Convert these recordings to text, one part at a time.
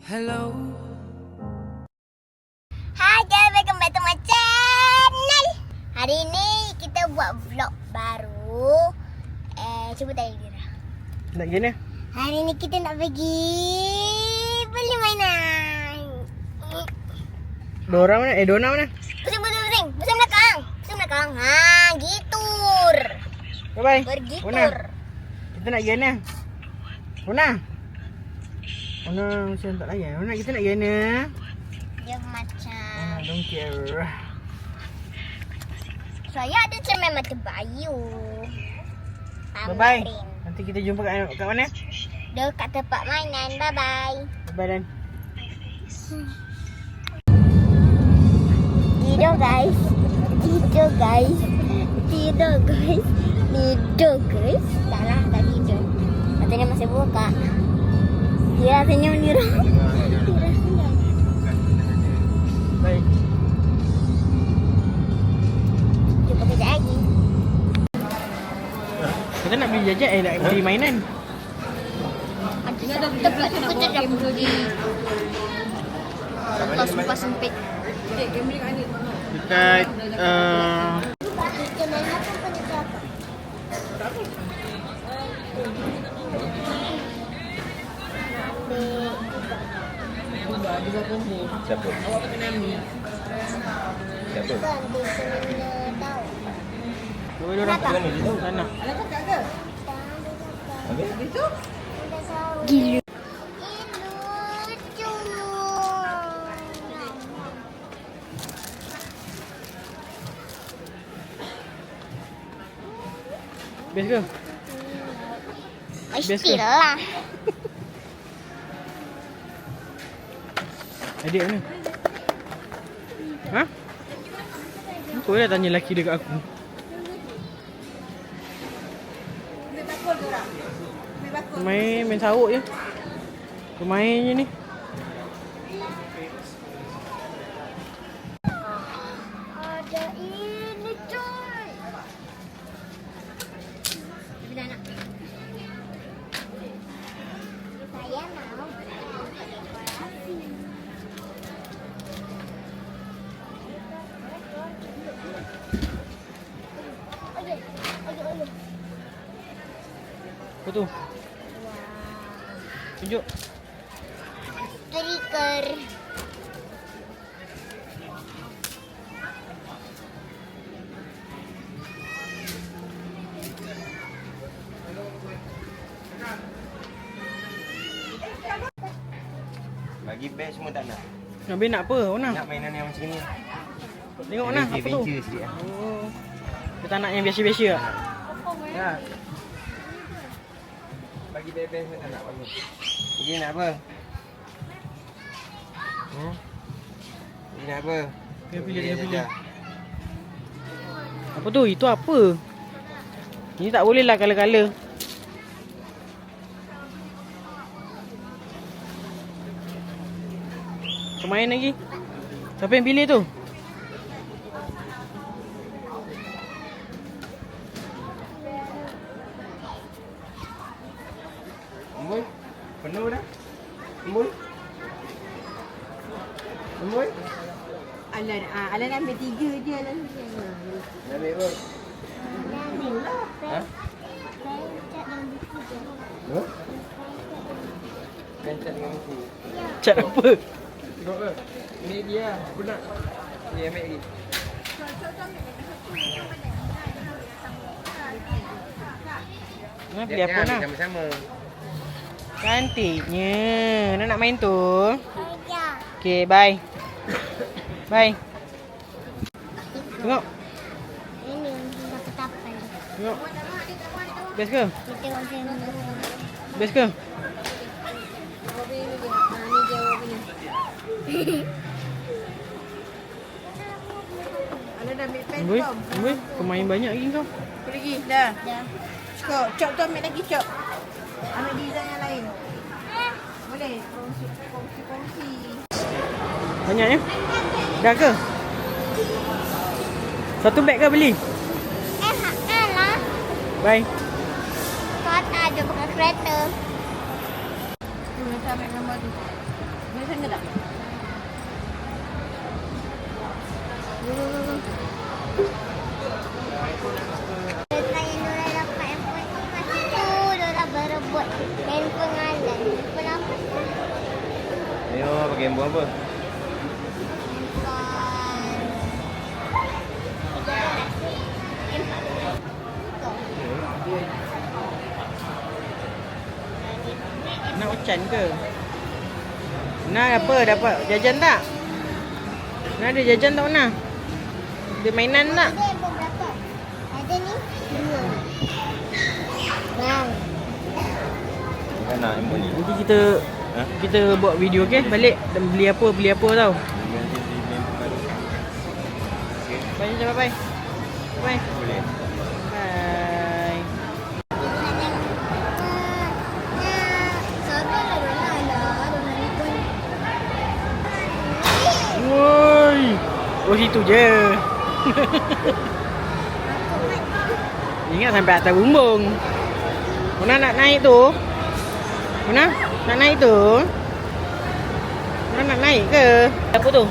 Hello. Hai guys, welcome back to my channel. Hari ni kita buat vlog baru. Cuba tanya Dira. Nak gini? Hari ni kita nak pergi beli mainan. Dora mana? Dona mana? Pusing belakang. Pusing belakang. Ha, gitu. Bye-bye. Pergi Una. tur. Kita nak gini. Una. Una macam tak layan. Una kita nak gini. Dia macam Don't care. saya ada cermin mata bayu. Bye-bye. Tamarin. Nanti kita jumpa kat mana? Dekat tempat mainan. Bye-bye. Bye dan. Tidur guys. Dah lah, tak tidur. Katanya masih buka. Dia senyum Dira. Bye. Jumpa kejap lagi. Kita nak beli jajan nak beli mainan. Ada tempat kita dah pergi. Tempat sempit. Dekat Kita main apa pun kita apa? Siapa? Siapa? Kan dia kena tahu. dua orang. Sana. Habis? Gila. Best ke? Mestilah. Adik mana? Ha? Kau dah tanya lelaki dekat aku. Main saruk je. Kau main je ni. Ada ini coy. Saya mau dekorasi. Ayo. Apa tu? Tunjuk. Stiker. Bagi beg semua tak nak. Habis nak apa? Ona? Nak mainan yang macam ni. Tengok Ona, apa tu? Adventure sikit lah. Oh. Kita nak yang biasa-biasa tak? Ya. Bagi beg-beg semua tak nak bagi. Pergi nak apa? Pergi nak apa? Dia pilih. saja. Apa tu? Itu apa? Ini tak boleh lah kala-kala. Kau main lagi? Siapa yang pilih tu? Amboi? Penuh dah? Amboi? Amboi? Alan ambil 3 je Alan. Nak ambil apa? Ha? Ha? Pencet dengan buku. Cat apa? Tengok ke? Ini dia. Aku nak. Ni ambil lagi. Nak pilih apa nak? Sama-sama. Cantiknya. Nak main tu? Ya. Okay, bye. Bye. Tengok. Ini untuk ketapan. Tengok. Best ke? Kita tengok sini. Best ke? Alan dah ambil pen Amboi, belum? amboi. Kau main banyak lagi kau. Apa lagi? Dah. Dah. Cukup. Cop tu ambil lagi cop. Ambil design yang lain. Boleh. Kongsi. Banyak ya? Dah ke? Satu beg ke beli? Lah. Bye. Kau ada pakai kereta. Tu, nanti ambil gambar tu. pakai handphone apa? Nak ocan ke? Nak apa? Dapat jajan tak? Nak ada jajan tak nak? Ada mainan tak? Ada handphone berapa? Ada ni 2. Bang. Bukan nak handphone ni. Nanti kita buat video okey, balik dan beli apa tau. Nanti beli handphone baru. Okey. Bye je, bye. Bye. Boleh. Bye. Sabarlah Dona ni pun. Woi. Oh situ je. Ingat sampai atas bumbung. Muna nak naik tu? Muna nak naik tu? Muna nak naik ke? Apa tu?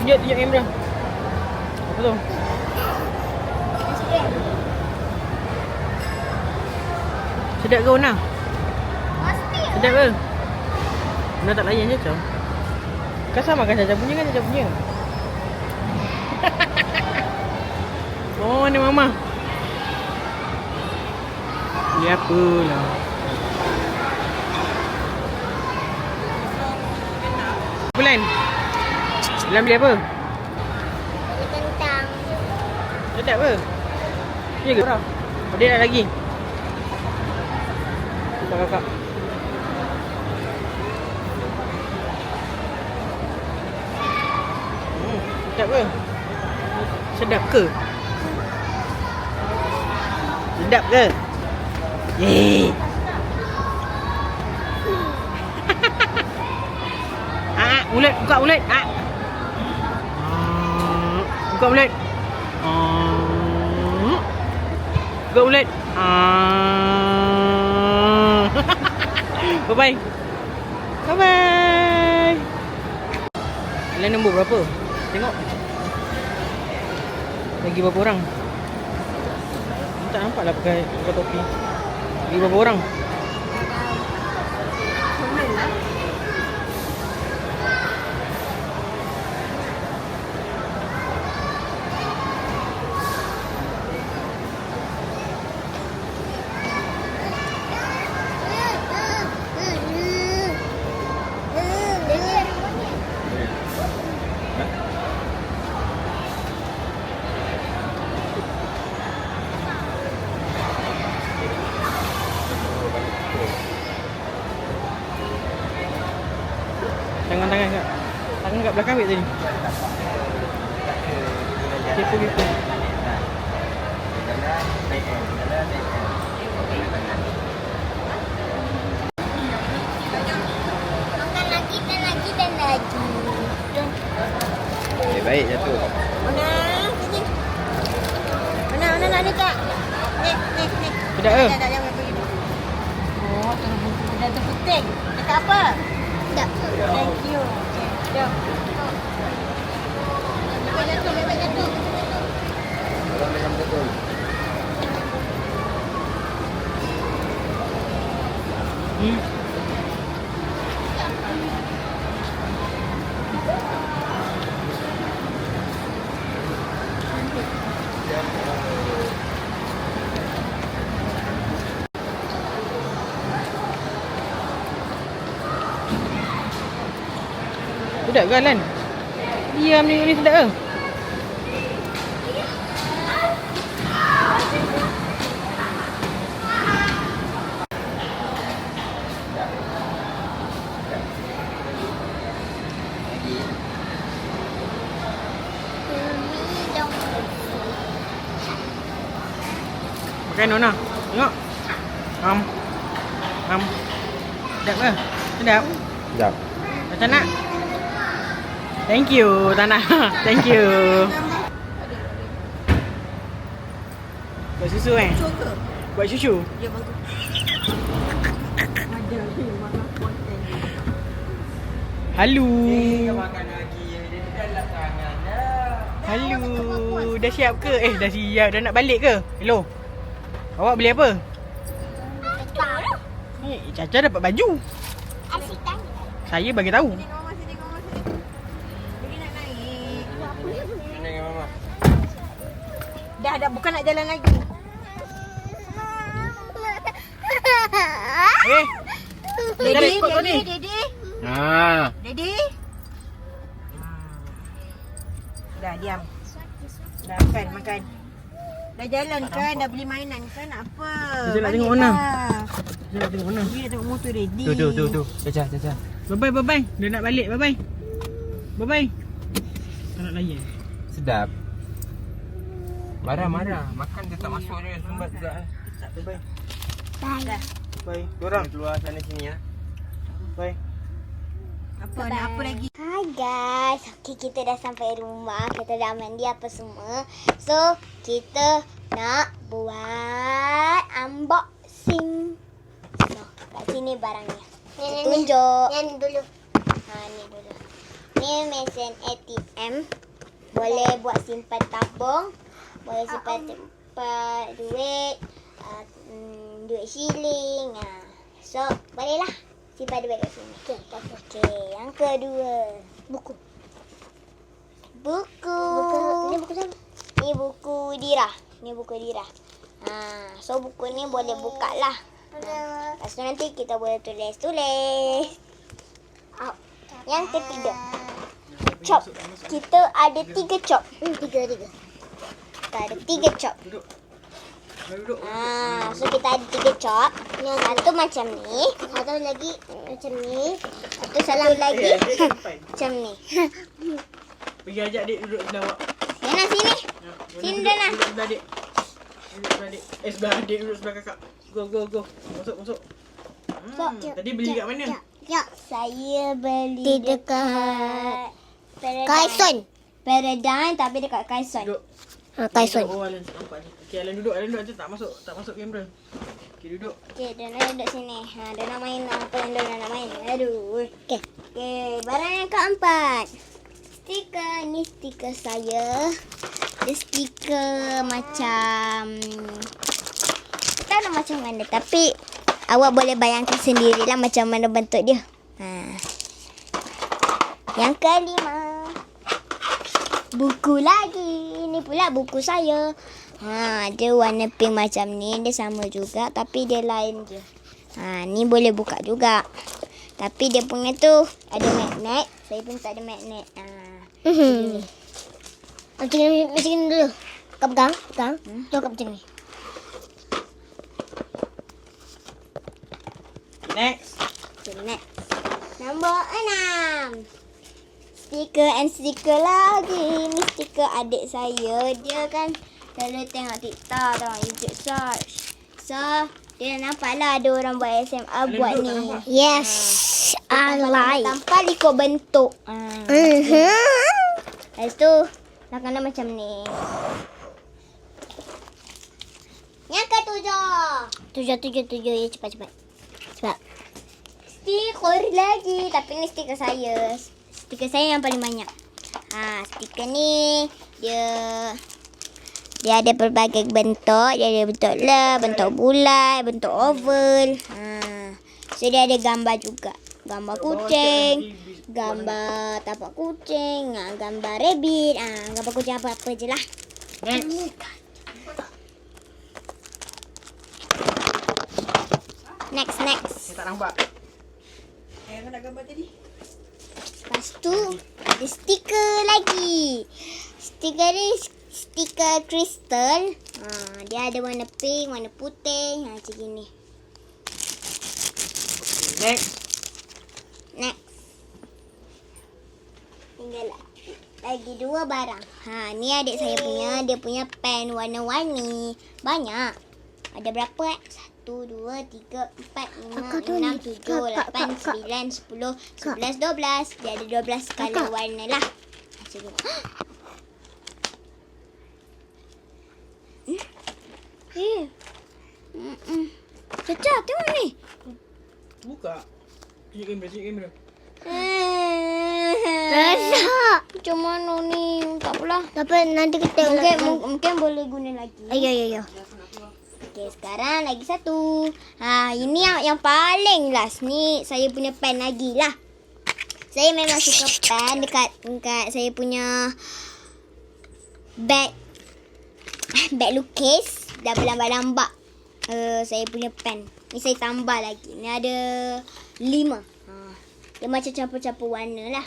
Tunjuk kamera. Apa tu? Sedap ke Una? Pasti. Sedap ke? Una tak layan je tau. Kau sama kan Caca punya kan Caca punya? Oh ni mama. Beli apa lah? Bulan. Bulan beli apa? Beli kentang. Sedap ke? Ya ke? Ada nak lagi? Kakak. Sedap ke? Sedap ke? Sedap ke? Yeay. Mulut, buka mulut. Buka mulut. Buka mulut. Bye-bye. Bye-bye. Kalian nombor berapa? Tengok. Lagi berapa orang? Tak nampak lah pakai topi. Lagi berapa orang? Tangan kat. Tangan kat belakang wait tadi. Kepo. Makan lagi dan lagi dan lagi. Okay, baik jatuh. Mana? Sini. Mana nak dekat? Ni. Sedap ke? Tak jangan pergi dulu. Oh, dah terputing. Dekat apa? Sedap. Thank you. Okay, jom. Lepas jatuh. Orang dengan betul. Sedap ke Alan? Diam ni sedap ke? Makan Nona. Tengok. Sedap ke? Sedap. Sekejap. Macam nak? Thank you, Tanah. Thank you. Buat susu kan? Suka. Buat susu. Ya bagus. Ada ni makan konten. Halo. Makan lagi. Dia dalam tangan dah. Halo. Dah siap ke? Dah siap. Dah nak balik ke? Hello. Awak beli apa? Caca dapat baju. Asyik tanya. Saya bagi tahu. Sini mama sini Dah bukan nak jalan lagi. Daddy. Ah. Daddy. Dah diam. Dah makan. Dah jalan kan, dah beli mainan kan, nak apa? Dia nak tengok Baliklah. mana? Dia nak tengok mana? Dia nak tengok motor Daddy. Tu. Caca. Bye-bye. Dia nak balik. Bye-bye. Tak nak layan. Sedap. Marah. Makan dia tak masuk dia sumbat juga. Bye. Bye. Bye. Korang keluar sana sini ya. Bye. Apa nak apa lagi? Hai guys. Okay, kita dah sampai rumah. Kita dah mandi apa semua. So, kita nak buat unboxing. So, kat sini barangnya. Kita tunjuk. Yang dulu. Ni dulu. Ni mesin ATM. Boleh buat simpan tabung. Boleh simpan duit. Duit shilling. So, bolehlah simpan duit kat sini. Okey, yang kedua. Buku. Ini buku siapa? Ni buku Dira. So buku ni boleh buka lah. Lepas tu nanti kita boleh tulis. Yang ketiga. Chop. Kita ada 3 chop. 3. Kita ada 3 chop. Duduk. So kita ada 3 chop. Satu macam ni. Satu lagi macam ni. Satu lagi macam ni. Pergi ajak adik duduk sebelah awak. Yana sini. Sini Dana. Duduk sebelah adik. Sebelah adik duduk sebelah kakak. Go. Masuk. Tadi beli kat mana? Saya beli dekat Paradigm tapi dekat Kaison. Duduk. Kaison. Oh, Alan nampak ni. Okey, Alan duduk je tak masuk kamera. Okey, duduk. Okey, Dana duduk sini. Dana main apa yang Dana nak main. Aduh. Okey, barang yang keempat. Stiker. Ni stiker saya. Dia stiker macam tak tahu macam mana tapi awak boleh bayangkan sendirilah macam mana bentuk dia. Yang kelima. Buku lagi. Ni pula buku saya. Dia warna pink macam ni. Dia sama juga tapi dia lain je. Ni boleh buka juga. Tapi dia punya tu ada magnet. Saya pun tak ada magnet. Macam ni dulu. Kau pegang. Kau macam ni. Next. Nombor 6. Stiker lagi. Ni stiker adik saya. Dia kan selalu tengok TikTok, tengok YouTube search. So, dia nampak lah ada orang buat SMA buat ni. Yes, I like. Tampal ikut bentuk. Lepas tu, nak kena macam ni. Yang ke-7. 7. Ya, cepat. Stiker lagi. Tapi ni stiker saya. Stiker saya yang paling banyak. Stiker ni dia ada berbagai bentuk. Dia ada bentuk love, bentuk bulat, bentuk oval. So dia ada gambar juga. Gambar kucing, gambar tapak kucing, gambar rabbit, gambar kucing apa-apa je lah. Next. Tak nampak. Kau nak gambar tadi? Lepas tu ada stiker lagi. Stiker ni stiker kristal. Dia ada warna pink, warna putih, macam gini. Next. Tinggal lagi 2 barang. Ni adik saya punya. Dia punya pen warna-warni. Banyak. Ada berapa? 1, 2, 3, 4, 5, 6, 7, 8, 9, 10, 11, 12. Dia ada 12 color warna lah. Macam ni. Caca, tengok ni. Buka. Tunjuk kamera. Macam mana ni? Tak apalah. Tapi nanti kita mungkin boleh guna lagi. Ya. Okey, sekarang lagi satu. Ini yang paling last ni. Saya punya pen lagi lah. Saya memang suka pen dekat saya punya bag beg lukis. Dah berlambak-lambak. Saya punya pen. Ni saya tambah lagi. Ni ada 5. Dia macam campur-campur warna lah.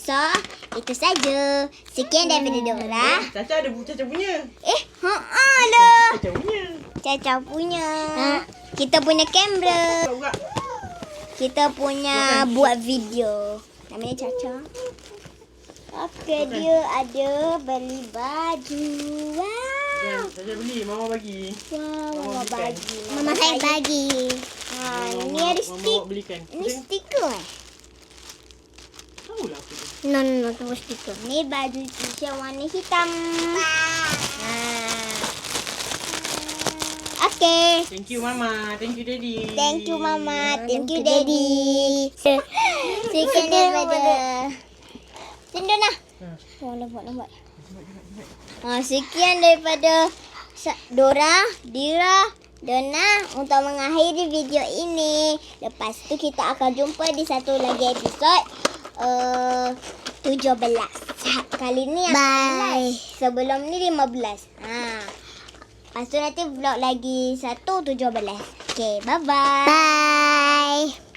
So, itu saja. Sekian daripada Dora. Caca ada Caca punya. Lah. Caca punya. Caca punya. Kita punya kamera. Buka. Kita punya buat video. Namanya Caca. Okey, dia ada beli baju. Wow. Caca beli, Mama bagi. Wow, Mama belikan. bagi. Mama saya bagi. Ni ada stiker. Belikan. Ni stiker Tahulah apa tu. No, tu stiker. Ni baju t-shirt warna hitam. Okey. Thank you Mama, thank you Daddy. Thank you Mama, thank you Daddy. Sekian daripada Tendon lah. Lambat. Sekian daripada Dora, Dira, Dona untuk mengakhiri video ini. Lepas tu kita akan jumpa di satu lagi episod 17. Kali ni yang 15. Sebelum ni 15. Lepas tu nanti vlog lagi 17. Okay, bye-bye. Bye.